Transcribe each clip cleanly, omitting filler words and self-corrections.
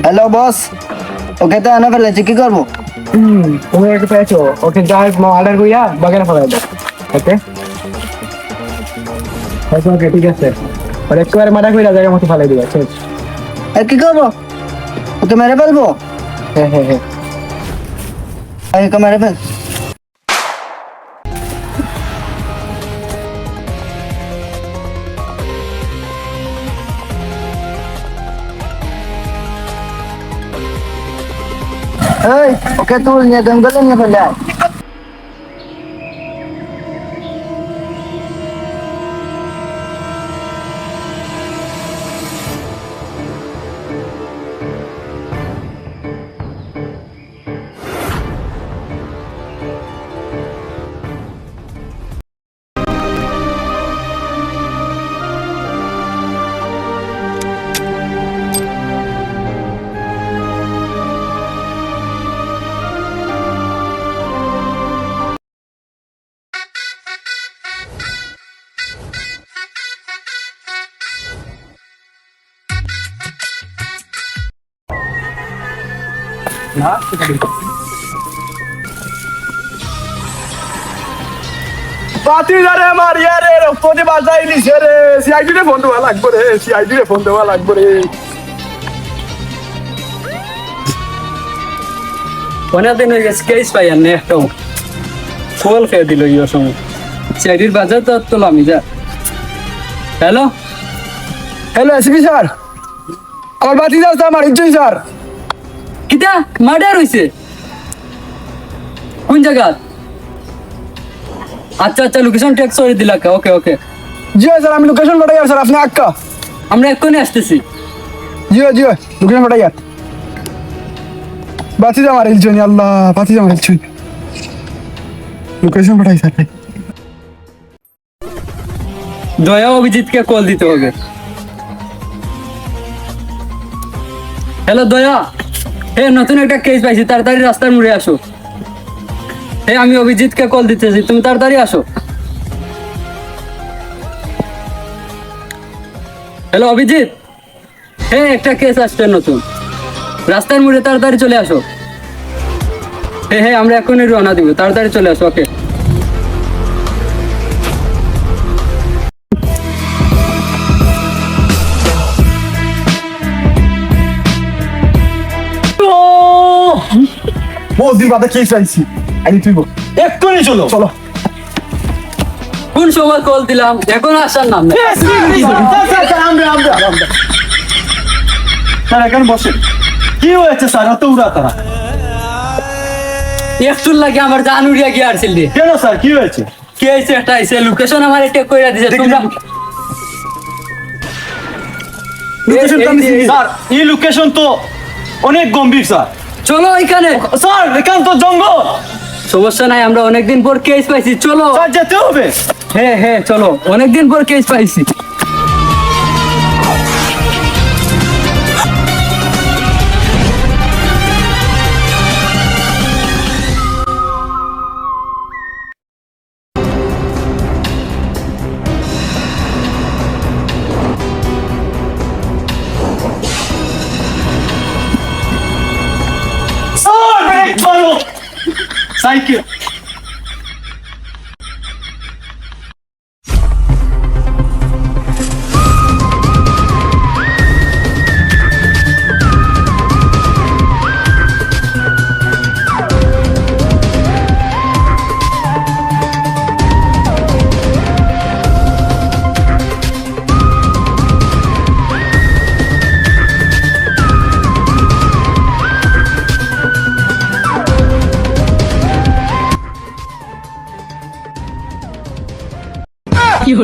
Hello boss, ওকে তো আনা ফেলেছি, কি করবো? তুমি একটু পেয়েছো, ওকে যাই অর্ডার করিয়া বাগানে ফেলাই দাও। ওকে ওকে ঠিক আছে, আর একেবারে মাথা কইরা জায়গা মতো ফেলাই দিবা। শেষ। আর কি করবো? ওকে মেরে ফেলবো? হ্যাঁ হ্যাঁ হ্যাঁ, ওকে মেরে ফেল। এই, ওকে তুল নিয়ে জঙ্গলে নিয়ে ফেলে আয়। না পাতি রে মারিয়া রে রক্ততে বাজাই দিছে রে, সিআইডি রে ফোন দেওয়া লাগবে রে, সিআইডি রে ফোন দেওয়া লাগবে রে। অনেকদিন হয়ে গেছে কেস পাই আর নে একটাও ফল খেয়ে দিল ইয়ে সময় সিআইডির বাজার তো তোলাম যা। হ্যালো হ্যালো এসপি স্যার, আমার বাতি যাও স্যার, আমার ইজ্জত স্যার। কিটা মার্ডার হইছে কোন জায়গা? আচ্ছা আচ্ছা লোকেশন ট্যাগ করে দিলা। ওকে ওকে, জি স্যার, আমি লোকেশন পাঠাই স্যার, আপনি আক্কা। আমরা এক্ষুনি আসতেছি। জিও জিও, লোকেশন পাঠাই বাতি যা আমার ইজ্জত, আল্লাহ বাতি যা আমার ইজ্জত, লোকেশন পাঠাই স্যার। দয়া অভিজিৎকে কল দিতে হবে। হ্যালো দয়া, হে নতুন একটা কেস পাইছি, তাড়াতাড়ি রাস্তার মোড়ে আসো। হে আমি অভিজিৎকে কল দিতেছি, তুমি তাড়াতাড়ি আসো। হ্যালো অভিজিৎ, হে একটা কেস আসছে নতুন, রাস্তার মোড়ে তাড়াতাড়ি চলে আসো। হে আমরা এখনই রওনা দিব, তাড়াতাড়ি চলে আসো। ওকে বহুত দিন বাদে কেস আইছি, আই তুই বল এক্ষুনি চলো চলো। কোন সময় কল দিলাম, এখন আসার নাম নেই। স্যার এখন বসেন, কি হয়েছে স্যার অত উড়া তারা? একটু লাগে আমার জান উড়িয়া গিয়ে আসছিল রে। কেন স্যার কি হয়েছে? কি হয়েছে একটা এসে লোকেশন আমার টেক কইরা দিছে তোমরা। স্যার এই লোকেশন তো অনেক গম্ভীর স্যার। চলো এখানে, স্যার এখান তো জঙ্গল। সমস্যা নাই, আমরা অনেকদিন পর কেস পাইছি, চলো। স্যার যেতে হবে। হ্যাঁ চলো, অনেকদিন পর কেস পাইছি। স্যার ব্রেক মারো, সাইকেল। কি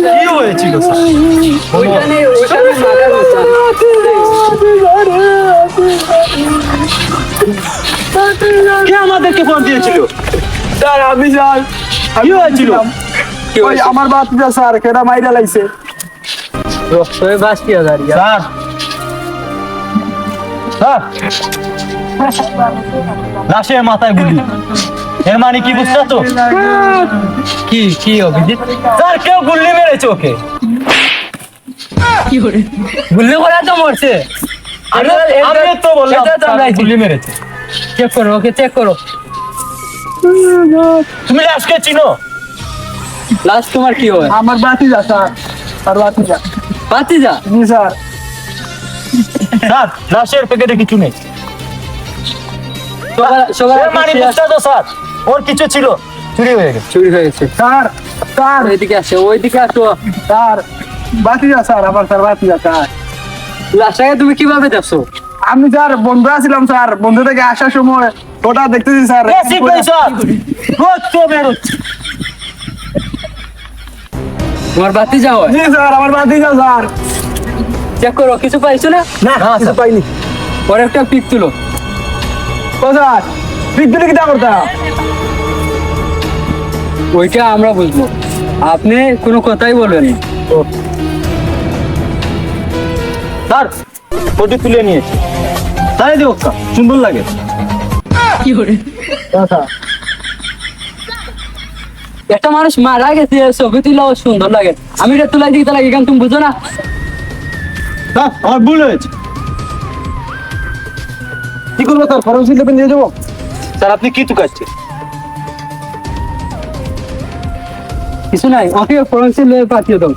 হয়েছিল ওইখানে মার্ডার হয়েছে। কে আমাদেরকে ফোন দিয়েছিল? স্যার আমি স্যার কি হয়েছিল? কি ওই হয়েছে? আমার বাতিজা স্যার কেডা মাইরা লাইছে। রক্তই বাঁচতি হাজার স্যার স্যার লাশের মাথায় গুলি, এর মানে কি বুঝছো তো? কি কি অভিজিৎ স্যার কেউ গুলি মেরেছে ওকে। গুলি করে তো মরছে আমি তো বললাম এটা তো আমরা স্যার গুলি মেরেছে। চেক করো, ওকে চেক করো। তুমি লাশকে চিনো? লাস্ট তোমার কি হয়? আমার বাতিজা স্যার, আর বাতিজা। ভাতিজা? জি স্যার। স্যার লাশের প্যাকেটে কিছু নেই। সবার এর মানে বুঝছো তো স্যার, ওর কিছু ছিল, চুরি হয়ে গেছে। চুরি হয়ে গেছে। স্যার স্যার ওইদিকে আসো, ওইদিকে আসো। স্যার বাতিজা স্যার, আমার স্যার বাতিজা স্যার। লাশটাকে তুমি কিভাবে দেখছো? আমি স্যার বন্ধু আছিলাম স্যার, বন্ধু থেকে আসার সময় ওটা দেখতেছি স্যার। রক্ত বেরোচ্ছে। তোমার ভাতিজা হয়? জি স্যার, আমার বাতিজা স্যার। চেক করো, কিছু পাইছো না? না কিছু পাইনি। পরে একটা পিক তুলো। ও স্যার বিদ্যুৎ কিটা করতা? ওইটা আমরা বুঝবো, আপনি কোনো কথাই বলবেন না। স্যার ফটো তুলে নিয়েছি, তাই দিও সুন্দর লাগে। স্যার একটা মানুষ মারা গেছে, ছবি তুলাও সুন্দর লাগে, আমি এটা তুলাই দিতে লাগে কেন, তুমি বুঝো না? স্যার আমার ভুল হয়েছে। কি করবো স্যার, ফরেন্সিক ল্যাবে নিয়ে যাবো? স্যার আপনি কি টুকাচ্ছেন? কিছু নাই, ওকে ফরেন্সিক ল্যাবে পাঠিয়ে দাও।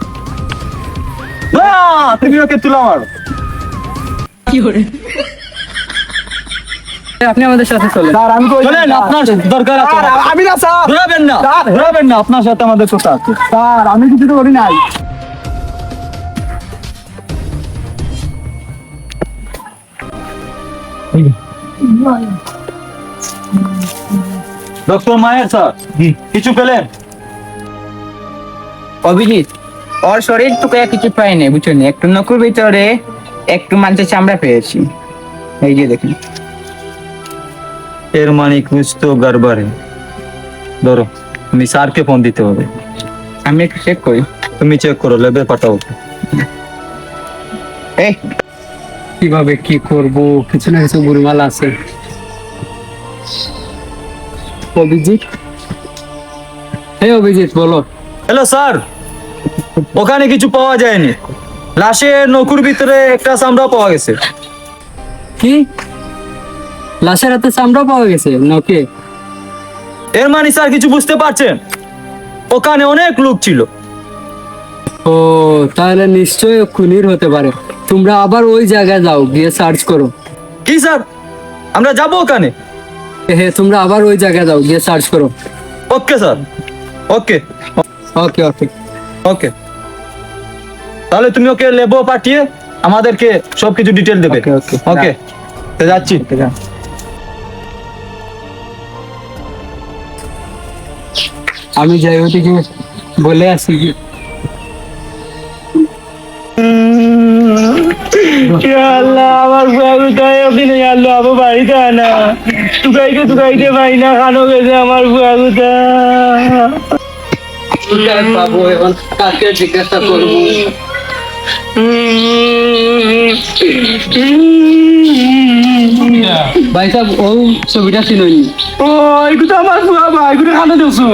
না তুমি ওকে তুলা মারো। আপনি আমাদের সাথে চলেন। স্যার আমি তো চলেন, আপনার দরকার আছে। আমি না স্যার, ঘোরাবেন না, ঘোরাবেন না, আপনার সাথে আমাদের কথা আছে। স্যার আমি কিছু তো করি নাই। ডক্টর মায়ের স্যার কিছু পেলেন? অভিজিৎ, ওর শরীর টুকু কিছু পাইনি, বুঝছো নি? একটু নকুর ভিতরে একটু মানুষের চামড়া পেয়েছি, এই যে দেখুন। এর মানে কুছ তো গড়বড় है। ধরো আমি স্যারকে ফোন দিতে হবে। আমি একটু চেক করি। তুমি চেক করো, ল্যাবে পাঠাও। এই কিভাবে কি করব, কিছু না কিছু গুরুমাল আছে। অভিজিৎ, হে অভিজিৎ বলো। হ্যালো স্যার, ওখানে কিছু পাওয়া যায়নি, লাশের নকুর ভিতরে একটা চামড়া পাওয়া গেছে। কি লাশের হাতে চামড়া পাওয়া গেছে নাকি? এর মানে স্যার কিছু বুঝতে পারছেন? ওখানে অনেক লোক ছিল। ও তাহলে নিশ্চয়ই খুনির হতে পারে। তোমরা আবার ওই জায়গায় যাও, গিয়ে সার্চ করো। কি স্যার, আমরা যাবো ওখানে? হ্যাঁ, তোমরা আবার ওই জায়গায় যাও, গিয়ে সার্চ করো। ওকে স্যার, ওকে ওকে ওকে। ওকে। তাহলে তুমি ওকে লেবো পাঠিয়ে আমাদেরকে সবকিছু ডিটেল দেবে। ওকে, ওকে। ওকে, তো যাচ্ছি। আমি যাই ওদিকে বলে আসি। আল্লাহ আমার বুয়াগুতায় ওদিনে আল্লাহ আবু বাড়িতে আনা তুকাইতে পাই না, খানো গেছে আমার বুয়াগুতা। পাবো এখন, কাকে জিজ্ঞাসা করবো? ভাই সাহেব, ও ছবিটা চিননি। ও এগুলো আমার বুয়া ভাই, এগুলো খানো দেছো,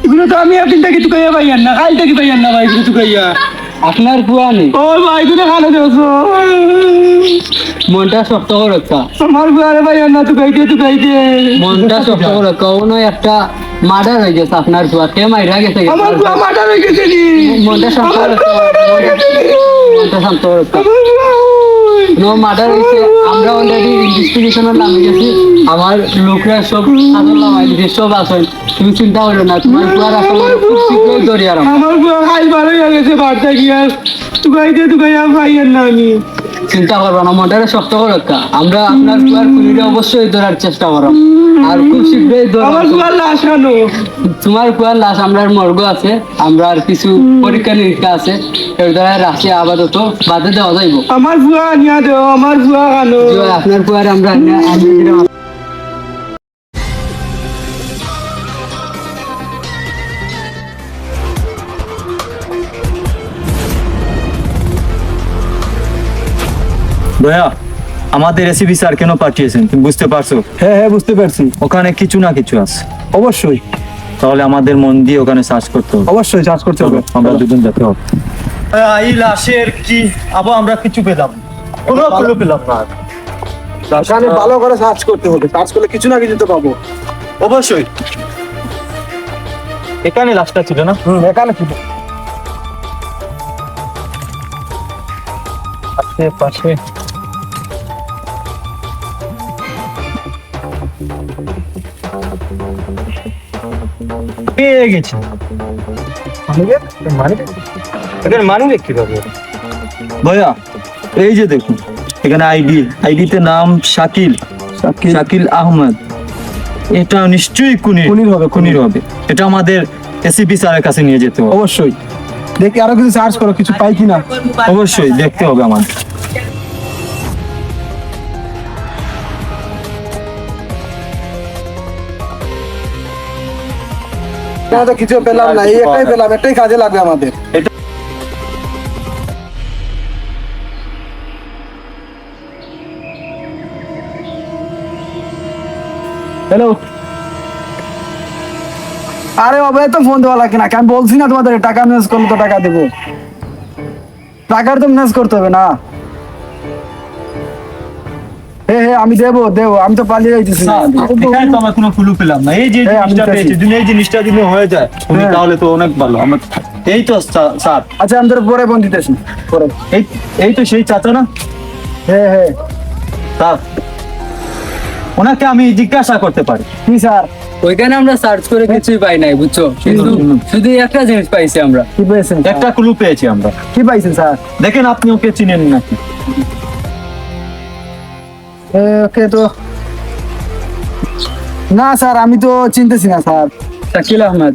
এগুলো তো আমি একদিন থেকে তুকাইয়া পাইয়ান না, কাল থেকে পাইয়ান না ভাই, এগুলো তুকাইয়া। আপনার বুয়া নেই? ও ভাই এগুলো খানো দেছো, মনটা শক্ত করে রক্ষা, আমার বুয়ারে পাইয়ান না তুকাইতে। মনটা শক্ত করে রক্ষা। কোনো একটা মার্ডার হয়ে গেছে আপনার বুয়া, কে মাইরা গেছে? আমার বুয়া মাটা হয়ে গেছে নি, মনটা শান্ত আমার রাখতে বুয়া হবে। মাটা হয়ে গেছে নি গো। মনটা শান্ত রাখতে হবে। আমার বুয়া ওই। নো মার্ডার হয়েছে, আমরা অলরেডি ইনভেস্টিগেশনের নামে গেছি, আমার লোকরা সব সব আছে। তুমি চিন্তা করো না, তোমার বুয়ার আসলে খুব শীঘ্রই ধরে আরাম। আমার বুয়া খাই ভালো হয়ে গেছে, বাড়তে গিয়া তুকাইয়া পাইয়ান না আমি। চিন্তা করবো না, মনটা শক্ত করে রক্ষা। আমরা আপনার বুয়ার খুনিটা অবশ্যই ধরার চেষ্টা করব, আর খুব শীঘ্রই আমার ধরবো। বুয়ার লাশ আনো। তোমার বুয়ার লাশ আমরা মর্গ আছে, আমরা আর কিছু পরীক্ষা নিরীক্ষা আছে, এর দ্বারা রাশি আপাতত বাদে দেওয়া যাইব। আমার বুয়া আনিয়া দেও, আমার বুয়া আনো। আপনার বুয়ার আমরা দয়া, আমাদের এসিপি স্যার কেন পাঠিয়েছেন তুমি বুঝতে পারছো? হ্যাঁ হ্যাঁ বুঝতে পারছি, ওখানে কিছু না কিছু আছে। অবশ্যই তাহলে আমাদের মন দিয়ে ওখানে সার্চ করতে হবে। অবশ্যই চার্জ করতে চলো, হবে। আমরা দুজন যেতে হবে। এই লাশের কি আবার আমরা কিছু পেলাম, কোনো ক্লু পেলাম না। এখানে ভালো করে সার্চ করতে হবে, সার্চ করলে কিছু না কিছু তো পাবো। অবশ্যই এখানে লাশটা ছিল না? এখানে ছিল। আশেপাশে পেয়ে গেছি। এখানে মানি দেখতে পাবো। ভাইয়া এই যে দেখুন, এখানে আইডিতে নাম শাকিল শাকিল আহমদ। এটা নিশ্চয়ই খুনির হবে। এটা আমাদের এসিপি স্যারের কাছে নিয়ে যেতে হবে। অবশ্যই দেখি আরো কিছু সার্চ করো, কিছু পাই কিনা। অবশ্যই দেখতে হবে আমাদের। এখানে তো কিছু পেলাম না, এই একটাই পেলাম, একটাই কাজে লাগবে আমাদের। হ্যালো, আরে বাবা তো ফোন দেওয়া লাগে না, আমি বলছি না তোমাদের টাকা ম্যানেজ করলে তো টাকা দেবো, টাকার তো ম্যানেজ করতে হবে না। হ্যাঁ আমি দেবো, আমি তো পালিয়ে যাইতেছি না। এখানে তো আমরা কোনো ক্লু পেলাম না। এই যে হ্যাঁ, আমি জিনিসটা দেখছি। পেয়েছি, যদি এই জিনিসটা যদি হয়ে যায় খুনি, হ্যাঁ। তাহলে তো অনেক ভালো। আমরা এই তো স্যার, আচ্ছা আমি তোর পরে ফোন দিতেছি পরে। এই তো সেই চাচা না হ্যাঁ স্যার? ওনাকে আমি জিজ্ঞাসা করতে পারি? কি স্যার? ওইখানে আমরা সার্চ করে কিছুই পাই নাই, বুঝছো? কিন্তু শুধু একটা জিনিস পাইছি আমরা। কি পেয়েছেন? একটা ক্লু পেয়েছি আমরা। কি পাইছেন স্যার? দেখেন আপনি ওকে চিনেন নাকি? ওকে তো না স্যার, আমি তো চিনতেছি না স্যার। শাকিল আহমদ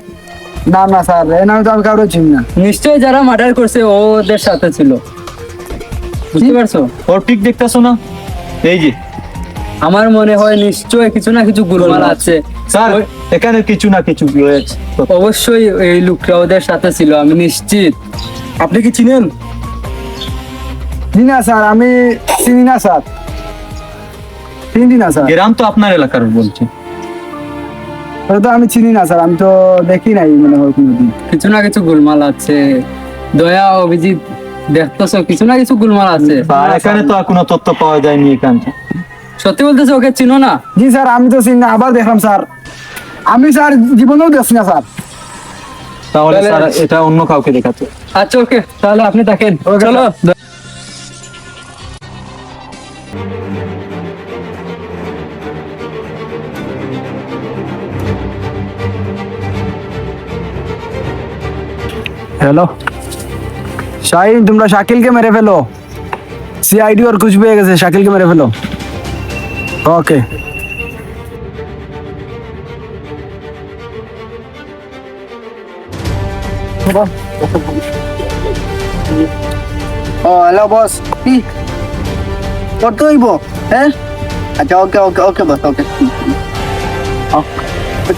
না স্যার, এই নামে তো আমি কাউরে চিনি না। নিশ্চয়ই যারা মার্ডার করছে ওদের সাথে ছিল, বুঝতে পারছো? ওর ঠিক দেখতেছো না? এই যে আমার মনে হয় নিশ্চয়ই কিছু না কিছু গোলমাল আছে স্যার, এখানে কিছু না কিছু রয়েছে। অবশ্যই এই লোকটা ওদের সাথে ছিল, আমি নিশ্চিত। আপনি কি চিনেন? না স্যার, আমি চিনি না স্যার, চিনি না স্যার। গ্রাম তো আপনার এলাকার বলছি। ওটা তো আমি চিনি না স্যার, আমি তো দেখি নাই মনে হয় কোনোদিন। কিছু না কিছু গোলমাল আছে। দয়া, অভিজিৎ, দেখতেছো কিছু না কিছু গোলমাল আছে। আর এখানে তো আর কোনো তথ্য পাওয়া যায়নি এখানে। সত্যি বলতেছো ওকে চিনো না? জি স্যার, আমি তো চিনি না। আবার দেখলাম স্যার, আমি স্যার জীবনেও দেখছি না স্যার। তাহলে স্যার এটা অন্য কাউকে দেখাচ্ছে। আচ্ছা ওকে, তাহলে আপনি দেখেন। চলো। হ্যালো শাহিন, তোমরা শাকিলকে মেরে ফেলো। সিআইডি ওর কুছ পেয়ে গেছে, শাকিলকে মেরে ফেলো। ওকে। ও হ্যালো বস, কি করতে হইব? হ্যাঁ আচ্ছা, ওকে বস, ওকে।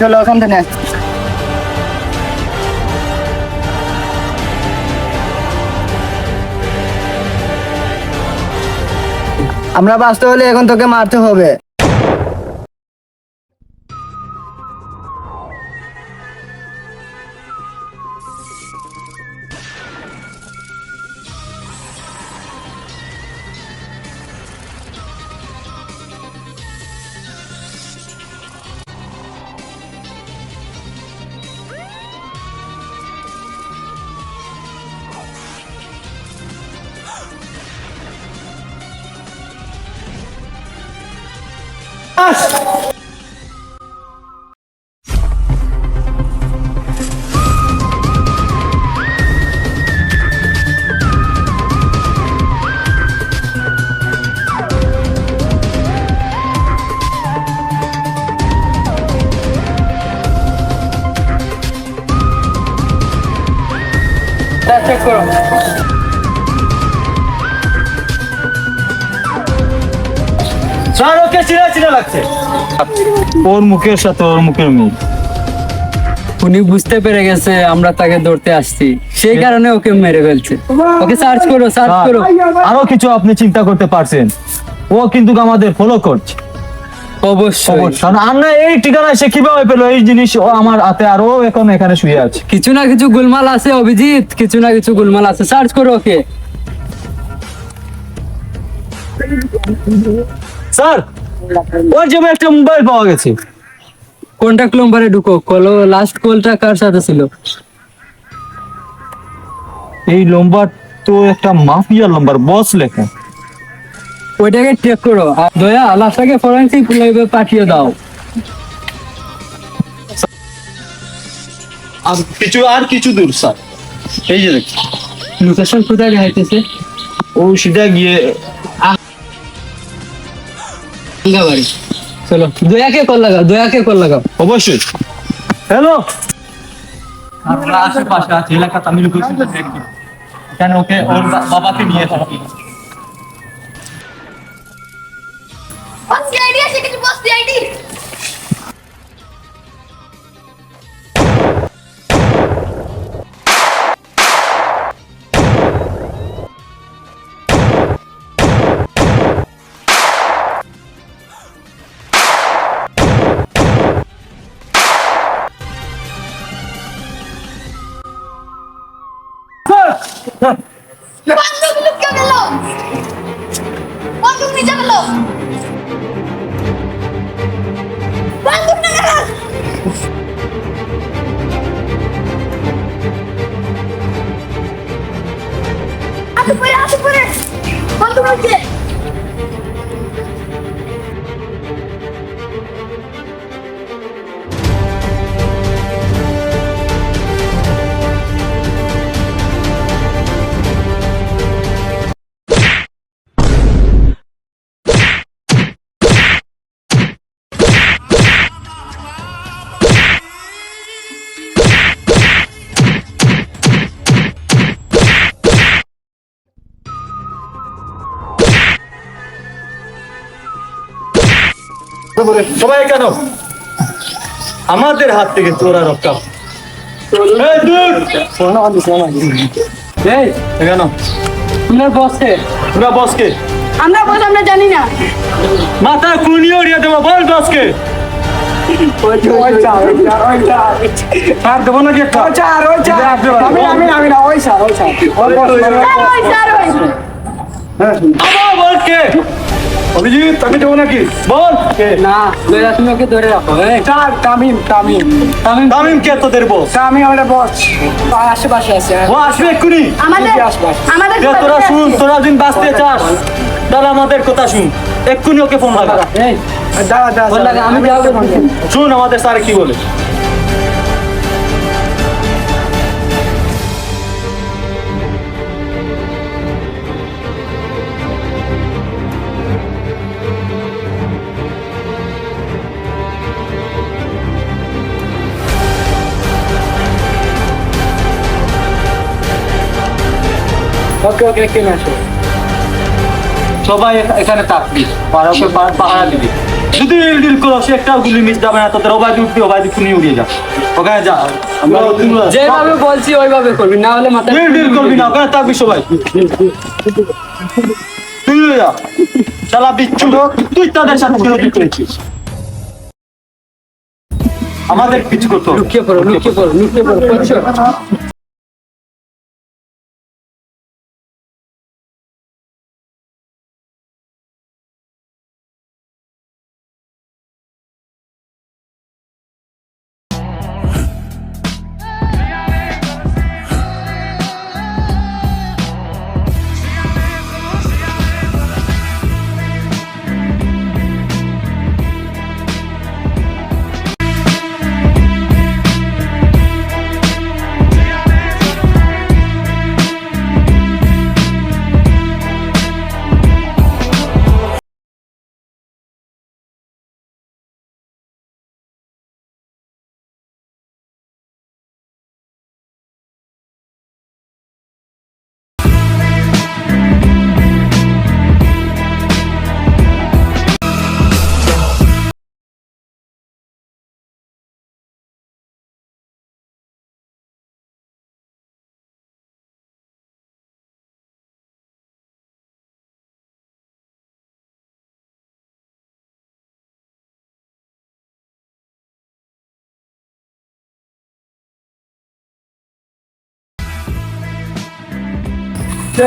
চলো ওখান থেকে। আমরা বাঁচতে হলে এখন তোকে মারতে হবে। চেক করো। স্যার ওকে চিনা লাগছে। ওর মুখের সাথে ওর মুখের মিল। উনি বুঝতে পেরে গেছে আমরা তাকে ধরতে আসছি, সেই কারণে ওকে মেরে ফেলছে। ওকে সার্চ করো, সার্চ স্যার, করো। আরো কিছু আপনি চিন্তা করতে পারছেন, ও কিন্তু আমাদের ফলো করছে। অবশ্যই কারণ আমরা এই ঠিকানায় সে কিভাবে পেলো এই জিনিস, ও আমার হাতে, আর ও এখন এখানে শুয়ে আছে। কিছু না কিছু গোলমাল আছে অভিজিৎ, কিছু না কিছু গোলমাল আছে, সার্চ করো ওকে। স্যার, ওর জন্য একটা মোবাইল পাওয়া গেছে। কন্টাক্ট নম্বরে ঢুকো, কলো লাস্ট কলটা কার সাথে ছিল। এই নম্বর তো একটা মাফিয়ার নম্বর, বস লেখা। ওইটাকে ট্রেক করো, আর দয়া লাশটাকে ফরেন্সিক ল্যাবে পাঠিয়ে দাও। আর কিছু দূর স্যার, এই যে দেখুন লোকেশন কোথায় দেখাইতেছে? ও সিধা গিয়ে বাড়ি। চলো, দয়াকে কল লাগাও, দয়াকে কল লাগাও। অবশ্যই। হ্যালো, আমরা আশেপাশে আছি, এলাকা তামিল করছি, কেন ওকে ওর বাবাকে নিয়ে থাকি। What's the idea? Second, what's the idea? বন্দুক লুকিয়ে গেল, বন্দুক নিচে গেল, বন্দুক না গেল। আসে পরে বন্দুক নিচে। সবাই কেন আমাদের হাত থেকে তোরা রক্ষা। এই দূর, এই কেন তোমার বসে তোরা বসকে আমরা বস, আমরা জানি না। মাথা খুনিয়ে উড়িয়ে দেবো, বল বসকে। আর দেবো নাকি একটা? স্যার, ওই স্যার, ওই। আবার বল কে? অভিজিৎ, আমি দেবো নাকি? বল কে? না, দয়া তুমি ওকে ধরে রাখো। এই তামিম তামিম কে তোদের বস? আমাদের বস আশেপাশে আছে। ও আসবে এক্ষুনি। আমাদের আমাদের এ তোরা শুন, তোরা দিন বাঁচতে চাস তাহলে আমাদের কথা শুন, এক্ষুনি ওকে ফোন লাগা। এই ফোন লাগা, আমি যাবো। শুন আমাদের স্যার কি বলে। ওকে কেন আসো? সবাই এখানে থাকবি, পাহারা দিবি। যদি ডিল করো সে একটা গুলি মিস যাবে না, তোদের ওবাইদি উঠবি, ওবাইদি খুনি উড়িয়ে যা, ওখানে যা। যেভাবে বলছি ওইভাবে করবি, না হলে মাথা ডিল করবি না, ওখানে থাকবি সবাই। তুই যা, শালা বিচ্ছু, তুই তাদের সাথে বিরোধী করেছিস। আমাদের কিছু করতে হবে। লুকিয়ে পড়ো, লুকিয়ে পড়ো, লুকিয়ে পড়ো, করছো?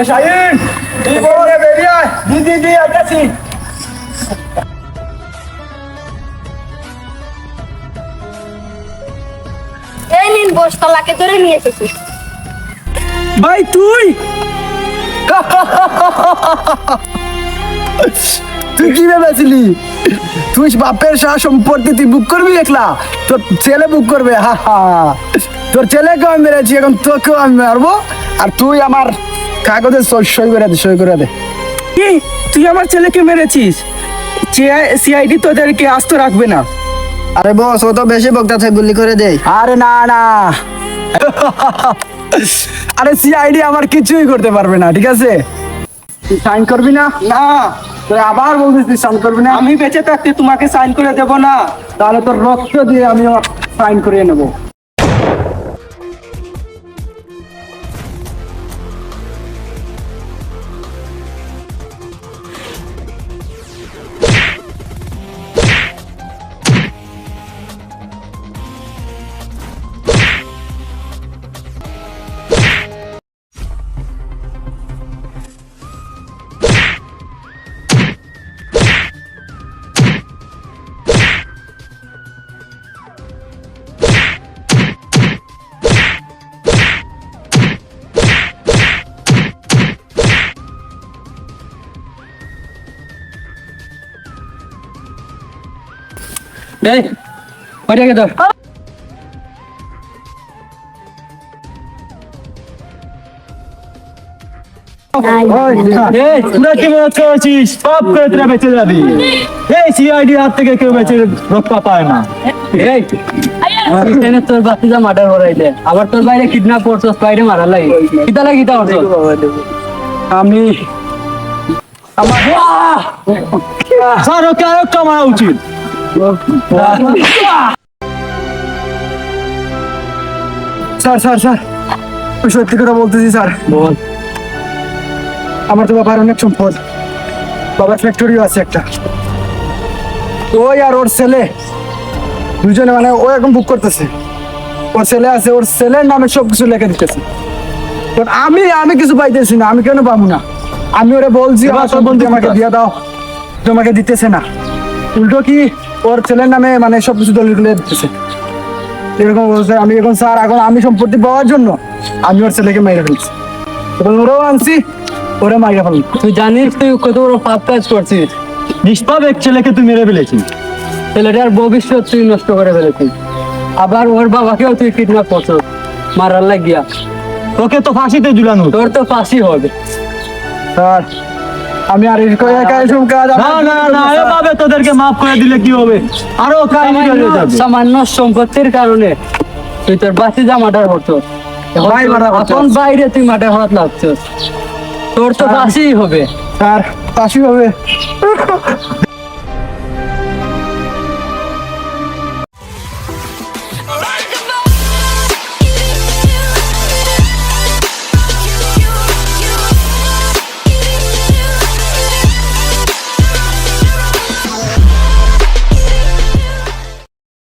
শাহিন কি বলে বেরিয়ে আয়। জি আছি। এই নিন বস, তালাকে ধরে নিয়ে এসেছি। ভাই তুই তুই কি ভেবেছিলি তুই বাপের সারা সম্পত্তি তুই বুক করবি একলা? তোর ছেলে বুক করবে। হা হা, তোর ছেলেকেও আমি মেরেছি, এখন তোকেও আমি মারবো। আর তুই আমার কাগজে সই করে দে, সই করে দে। কি তুই আমার ছেলেকে মেরেছিস? সিআইডি তোদেরকে আস্ত রাখবে না। আরে বস, ও তো বেশি বক্তা গুলি করে দে। আরে না না আরে সিআইডি আমার কিছুই করতে পারবে না, ঠিক আছে? তুই সাইন করবি না? না, তুই আবার বলছিস তুই সাইন করবি না। আমি বেঁচে থাকতে তোমাকে সাইন করে দেব না। তাহলে তোর রক্ত দিয়ে আমি সাইন করিয়ে নেবো। এই ওইটাকে ধর। এই তোরা কি মনে করছিস সব করে তোরা বেঁচে যাবি? এই সিআইডি হাত থেকে কেউ বেঁচে রক্ষা পায় না। এই এখানে তোর বাচ্চা মার্ডার করাইলে আবার তোর বাইরে কিডন্যাপ করছস, বাইরে মারার লাগে কিতা করছস? আমি স্যার ওকে আরেকটা মারা উচিত। স্যার আমি সত্যি কথা বলতেছি স্যার। বল। আমার তো বাবার অনেক সম্পদ, বাবার ফ্যাক্টরিও আছে একটা। ওই আর ওর ছেলে দুজনে, মানে ও এখন বুক করতেছে। ওর ছেলে আছে, ওর ছেলের নামে সবকিছু লিখে দিতেছে। but আমি কিছু পাইতেছি না। আমি কেন পাবো না? আমি ওরে বলছি আমার সম্পত্তি আমাকে দিয়ে দাও, তোমাকে দিতেছে না। উল্টো কি ওর ছেলের নামে মানে সবকিছু দলিল করে দিতেছে। এরকম বলছে। আমি এখন স্যার, এখন আমি সম্পত্তি পাওয়ার জন্য আমি ওর ছেলেকে মাইরে ফেলছি, এবং ওরাও আনছি, ওরা মাইরে ফেলছি। তুই জানিস তুই কত বড় পাপ কাজ করছিস? নিষ্পাপ এক ছেলেকে তুই মেরে ফেলেছিস। ছেলেটার ভবিষ্যৎ তুই নষ্ট করে ফেলেছিস, আবার ওর বাবাকেও তুই কিডন্যাপ করছস মারার লাগিয়া। তোকে তো ফাঁসিতে ঝুলানো। তোর তো ফাঁসি হবে। স্যার আমি আর একা এসব কাজ না এভাবে তোদেরকে মাফ করে দিলে কি হবে? আরো কাহিনী বেড়ে যাবে। সামান্য সম্পত্তির কারণে তুই তোর বাসি জামাটার হতো, ভাই মারা হতো। এখন বাইরে তুই মাঠে হাত লাগছস, তোর তো ফাঁসি হবে। স্যার ফাঁসি হবে।